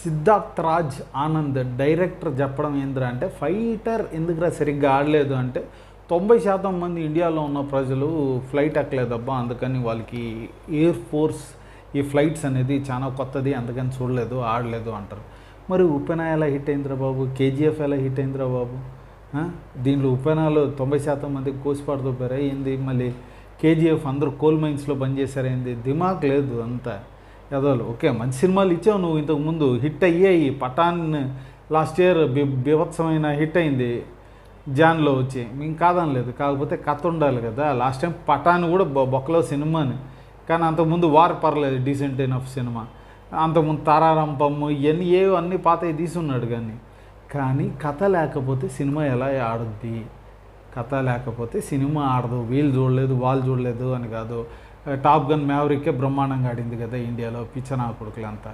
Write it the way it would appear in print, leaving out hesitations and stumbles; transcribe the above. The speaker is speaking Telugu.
సిద్ధార్థ్ రాజ్ ఆనంద్ డైరెక్టర్ చెప్పడం ఏంద్రా అంటే, ఫైటర్ ఎందుకురా సరిగ్గా ఆడలేదు అంటే, 90% మంది ఇండియాలో ఉన్న ప్రజలు ఫ్లైట్ ఎక్కలేదబ్బా, అందుకని వాళ్ళకి ఎయిర్ ఫోర్స్ ఈ ఫ్లైట్స్ అనేది చాలా కొత్తది, అందుకని చూడలేదు ఆడలేదు అంటారు. మరి ఉప్పెన ఎలా హిట్ అయిందిరా బాబు, కేజీఎఫ్ ఎలా హిట్ అయిందిరా బాబు? దీంట్లో ఉప్పెనాలు 90% మందికి కోసిపాడుతోపారా ఏంది? మళ్ళీ కేజీఎఫ్ అందరూ కోల్ మైన్స్లో బంద్ చేశారైంది? దిమాగ్ లేదు అంతా ఎదోలు. ఓకే, మంచి సినిమాలు ఇచ్చావు నువ్వు ఇంతకుముందు, హిట్ అయ్యాయి. పఠాన్ లాస్ట్ ఇయర్ బీభత్సమైన హిట్ అయింది జాన్లో వచ్చి, మేము కాదనలేదు. కాకపోతే కథ ఉండాలి కదా. లాస్ట్ టైం పఠాన్ కూడా బొక్కలో సినిమాని, కానీ అంతకుముందు వార్ పర్లేదు, డీసెంట్ ఎనఫ్ సినిమా. అంతకుముందు తారారంపము ఇవన్నీ అన్నీ పాతవి తీసున్నాడు. కానీ కథ లేకపోతే సినిమా ఎలా ఆడుద్ది? కథ లేకపోతే సినిమా ఆడదు. వీళ్ళు చూడలేదు వాళ్ళు చూడలేదు అని కాదు. టాప్ గన్ మ్యావరికే బ్రహ్మాండంగా ఆడింది కదా ఇండియాలో, పిచ్చనా కొడుకులంతా.